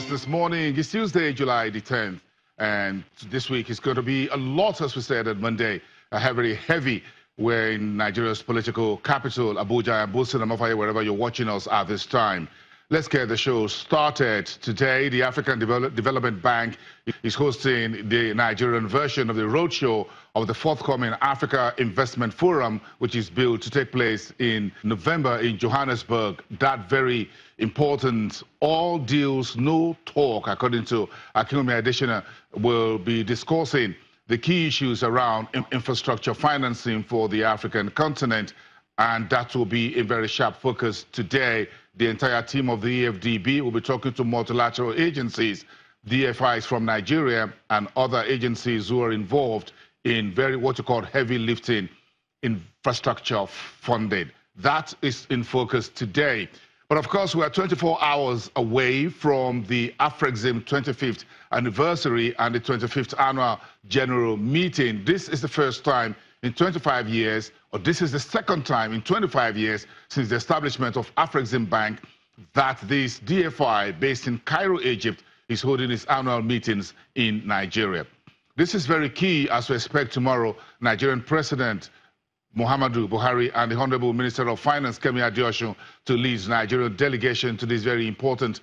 us this morning. It's Tuesday, July the 10th, and this week is going to be a lot, as we said on Monday, very heavy. We're in Nigeria's political capital, Abuja, and Bosin, wherever you're watching us at this time. Let's get the show started. Today, the African Development Bank is hosting the Nigerian version of the roadshow of the forthcoming Africa Investment Forum, which is billed to take place in November in Johannesburg. That very important all deals, no talk, according to Akinwumi Adesina, will be discussing the key issues around infrastructure financing for the African continent. And that will be a very sharp focus today. The entire team of the EFDB will be talking to multilateral agencies, DFIs from Nigeria, and other agencies who are involved in what you call heavy lifting infrastructure funding. That is in focus today. But of course, we are 24 hours away from the AFREXIM 25th anniversary and the 25th annual general meeting. This is the first time in 25 years, or this is the second time in 25 years since the establishment of AFREXIM Bank, that this DFI based in Cairo, Egypt, is holding its annual meetings in Nigeria. This is very key as we expect tomorrow Nigerian President Muhammadu Buhari and the Honorable Minister of Finance, Kemi Adeosun, to lead the Nigerian delegation to these very important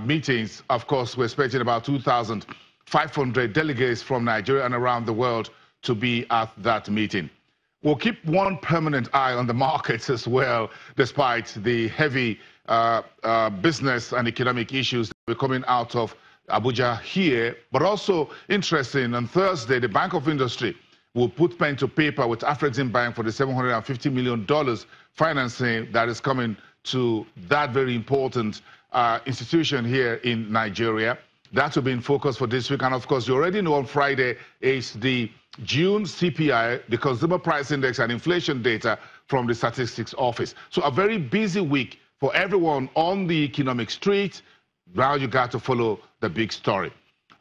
meetings. Of course, we're expecting about 2,500 delegates from Nigeria and around the world to be at that meeting. We'll keep one permanent eye on the markets as well, despite the heavy business and economic issues that are coming out of Abuja here. But also interesting, on Thursday, the Bank of Industry will put pen to paper with AFREXIM Bank for the $750 million financing that is coming to that very important institution here in Nigeria. That will be in focus for this week. And of course, you already know on Friday is the June CPI, the Consumer Price Index and inflation data from the Statistics Office. So a very busy week for everyone on the economic street. Now you got to follow the big story.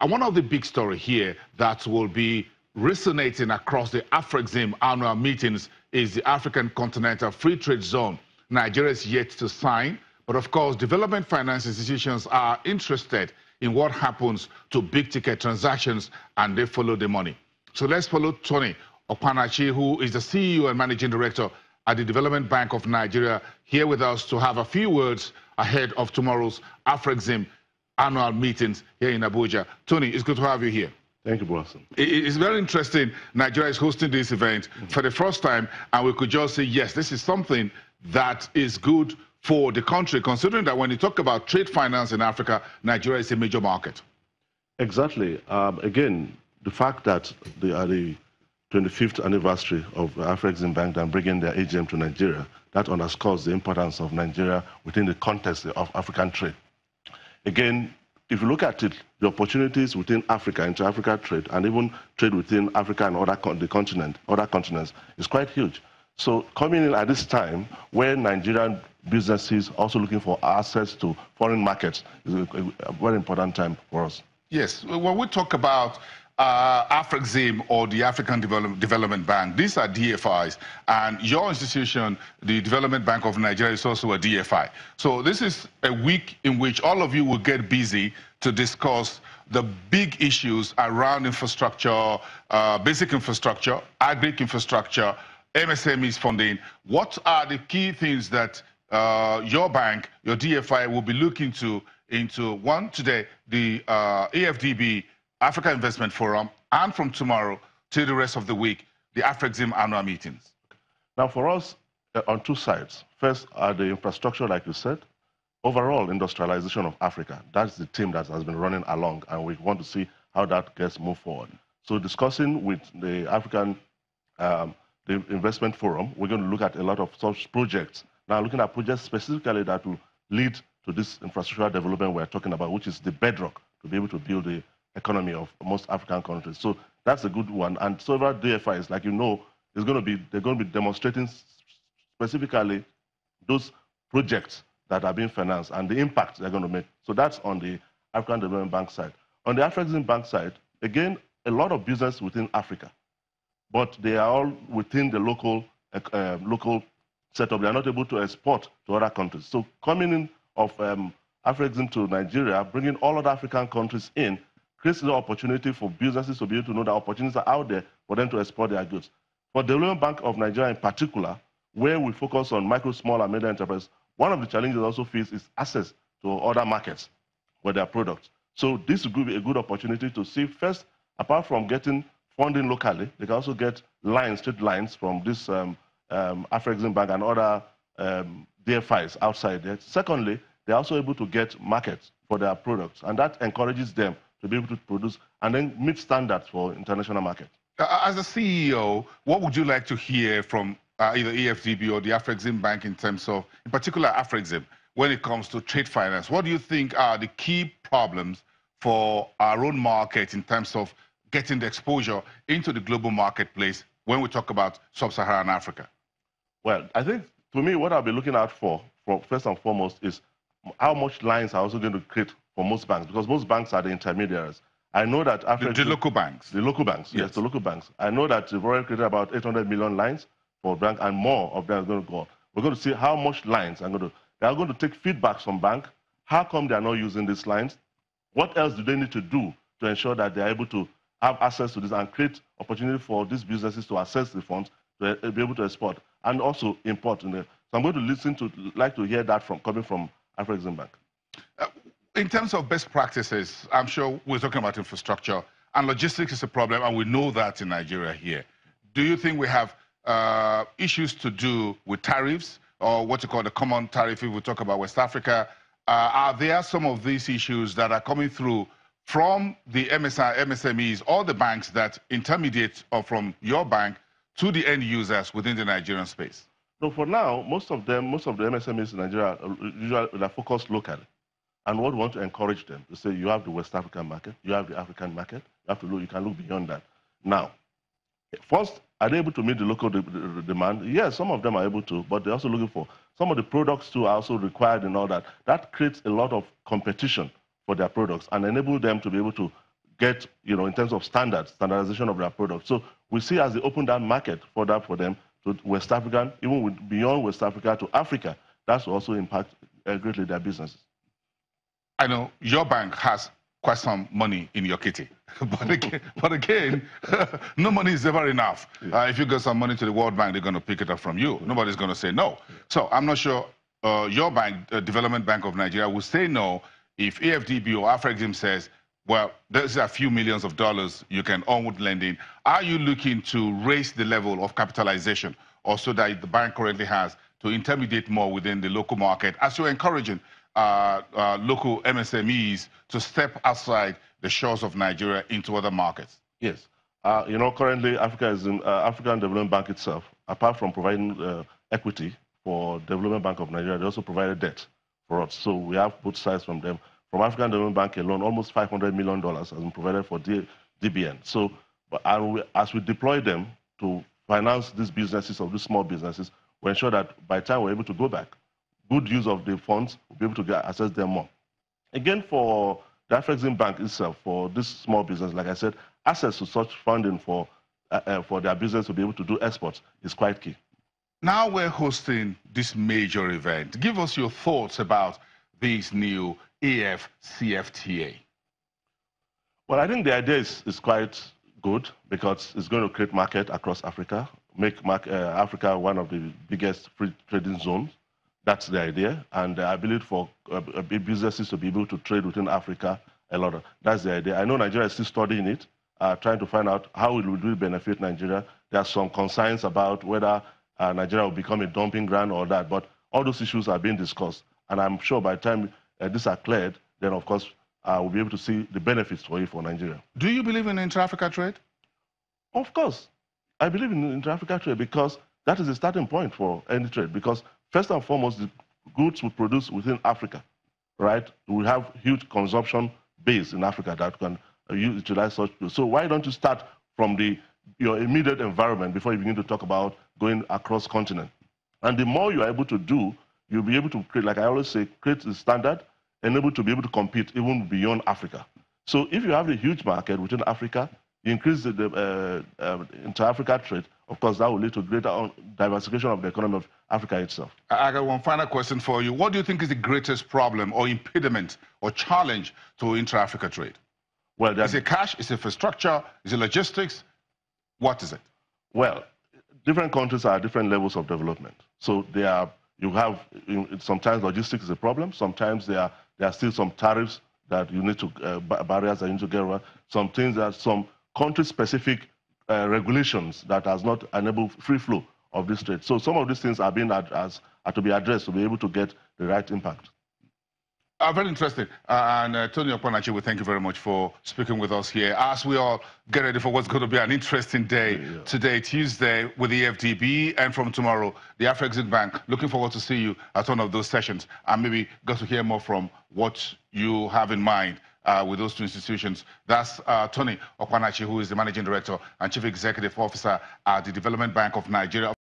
And one of the big story here that will be resonating across the AFREXIM annual meetings is the African Continental Free Trade Zone. Nigeria is yet to sign, but of course, development finance institutions are interested in what happens to big ticket transactions, and they follow the money. So let's follow Tony Okpanachi, who is the CEO and Managing Director at the Development Bank of Nigeria, here with us to have a few words ahead of tomorrow's AFREXIM annual meetings here in Abuja. Tony, it's good to have you here. Thank you, Boston. It's very interesting. Nigeria is hosting this event for the first time, and we could just say, yes, this is something that is good for the country, considering that when you talk about trade finance in Africa, Nigeria is a major market. Exactly. Again, the fact that they are the 25th anniversary of AFREXIM Bank and bringing their AGM to Nigeria, that underscores the importance of Nigeria within the context of African trade. Again, if you look at it, the opportunities within Africa, inter-Africa trade, and even trade within Africa and other continents is quite huge. So coming in at this time, where Nigerian businesses also looking for access to foreign markets, is a very important time for us. Yes, when we talk about AFREXIM or the African Development Bank, these are DFIs, and your institution, the Development Bank of Nigeria, is also a DFI. So this is a week in which all of you will get busy to discuss the big issues around infrastructure, basic infrastructure, agri infrastructure, MSMEs funding. What are the key things that your bank, your DFI, will be looking into one, today, the AFDB, Africa Investment Forum, and from tomorrow till the rest of the week, the AFREXIM annual meetings? Now, for us, on two sides. First are the infrastructure, like you said, overall industrialization of Africa. That's the team that has been running along, and we want to see how that gets moved forward. So discussing with the African the Investment Forum, we're going to look at a lot of such projects. Now, looking at projects specifically that will lead to this infrastructural development we're talking about, which is the bedrock to be able to build the economy of most African countries. So that's a good one. And several DFIs, like you know, they're going to be demonstrating specifically those projects that are being financed and the impact they're going to make. So that's on the African Development Bank side. On the AFREXIM Bank side, again, a lot of business within Africa, but they are all within the local setup. They are not able to export to other countries. So coming in of AFREXIM to Nigeria, bringing all other African countries in, creates the opportunity for businesses to be able to know that opportunities are out there for them to export their goods. For the Development Bank of Nigeria in particular, where we focus on micro, small, and medium enterprises, one of the challenges also face is access to other markets for their products. So this will be a good opportunity to see first, apart from getting funding locally, they can also get lines, straight lines from this AFREXIM Bank and other DFIs outside there. Secondly, they're also able to get markets for their products, and that encourages them to be able to produce and then meet standards for international markets. As a CEO, what would you like to hear from either EFDB or the AFREXIM Bank in terms of, in particular, AFREXIM, when it comes to trade finance? What do you think are the key problems for our own market in terms of getting the exposure into the global marketplace when we talk about sub-Saharan Africa? Well, I think, to me, what I'll be looking out for first and foremost, is how much lines are also going to create for most banks, because most banks are the intermediaries. I know that after the local banks. The local banks, yes, the local banks. I know that they've already created about 800 million lines for bank, and more of them are going to go on. We're going to see how much lines are going to. They are going to take feedback from bank. How come they are not using these lines? What else do they need to do to ensure that they are able to have access to this and create opportunity for these businesses to access the funds to be able to export and also import? So I'm going to like to hear that coming from AFREXIM Bank. In terms of best practices, I'm sure we're talking about infrastructure, and logistics is a problem, and we know that in Nigeria here. Do you think we have issues to do with tariffs, or what you call the common tariff if we talk about West Africa? Are there some of these issues that are coming through from the MSMEs or the banks that intermediate or from your bank to the end users within the Nigerian space? So for now, most of the MSMEs in Nigeria usually are focused locally. And what we want to encourage them to say, you have the West African market, you have the African market, you can look beyond that. Now, first, are they able to meet the local demand? Yes, some of them are able to, but they're also looking for some of the products too are also required and all that. That creates a lot of competition for their products and enable them to be able to get, in terms of standardization of their products. So we see as they open that market for them to West African, even beyond West Africa to Africa, that's also impact greatly their businesses. I know your bank has quite some money in your kitty, but again, no money is ever enough. If you get some money to the World Bank, they're going to pick it up from you. Nobody's going to say no. So I'm not sure your bank, Development Bank of Nigeria, will say no if AFDB or AFREXIM says, well, there's a few millions of dollars you can earn with lending. Are you looking to raise the level of capitalization also that the bank currently has to intermediate more within the local market, as you're encouraging local MSMEs to step outside the shores of Nigeria into other markets? Yes. Currently, African Development Bank itself, apart from providing equity for Development Bank of Nigeria, they also provided debt for us. So we have both sides from them. From African Development Bank alone, almost $500 million has been provided for DBN. So as we deploy them to finance these businesses, or these small businesses, we ensure that by the time we're able to go back, good use of the funds, we'll be able to access them more. Again, for the AFREXIM Bank itself, for this small business, like I said, access to such funding for their business to be able to do exports is quite key. Now we're hosting this major event. Give us your thoughts about this new AFCFTA. Well, I think the idea is quite good because it's going to create market across Africa, make Africa one of the biggest free trading zones. That's the idea, and I believe for businesses to be able to trade within Africa a lot. That's the idea. I know Nigeria is still studying it, trying to find out how it will really benefit Nigeria. There are some concerns about whether Nigeria will become a dumping ground or that, but all those issues are being discussed, and I'm sure by the time these are cleared, then of course we'll be able to see the benefits for Nigeria. Do you believe in intra-Africa trade? Of course, I believe in intra-Africa trade because that is the starting point for any trade. Because first and foremost, the goods we produce within Africa, right? We have huge consumption base in Africa that can utilize such goods. So why don't you start from your immediate environment before you begin to talk about going across continent? And the more you are able to do, you'll be able to create, like I always say, create the standard and able to be able to compete even beyond Africa. So if you have a huge market within Africa, you increase the inter-Africa trade, of course, that will lead to greater diversification of the economy of Africa itself. I got one final question for you. What do you think is the greatest problem or impediment or challenge to intra-Africa trade? Well, is it cash? Is it infrastructure? Is it logistics? What is it? Well, different countries are at different levels of development. So sometimes logistics is a problem. Sometimes there are still some tariffs that you need to, barriers that you need to get around. Some things that some country-specific regulations that has not enabled free flow of this trade. So some of these things are to be addressed to be able to get the right impact. Very interesting. Tony Okpanachi, we thank you very much for speaking with us here. As we all get ready for what's going to be an interesting day today, Tuesday, with the FDB, and from tomorrow, the AFREXIM Bank. Looking forward to see you at one of those sessions and maybe get to hear more from what you have in mind with those two institutions. That's Tony Okpanachi, who is the Managing Director and Chief Executive Officer at the Development Bank of Nigeria.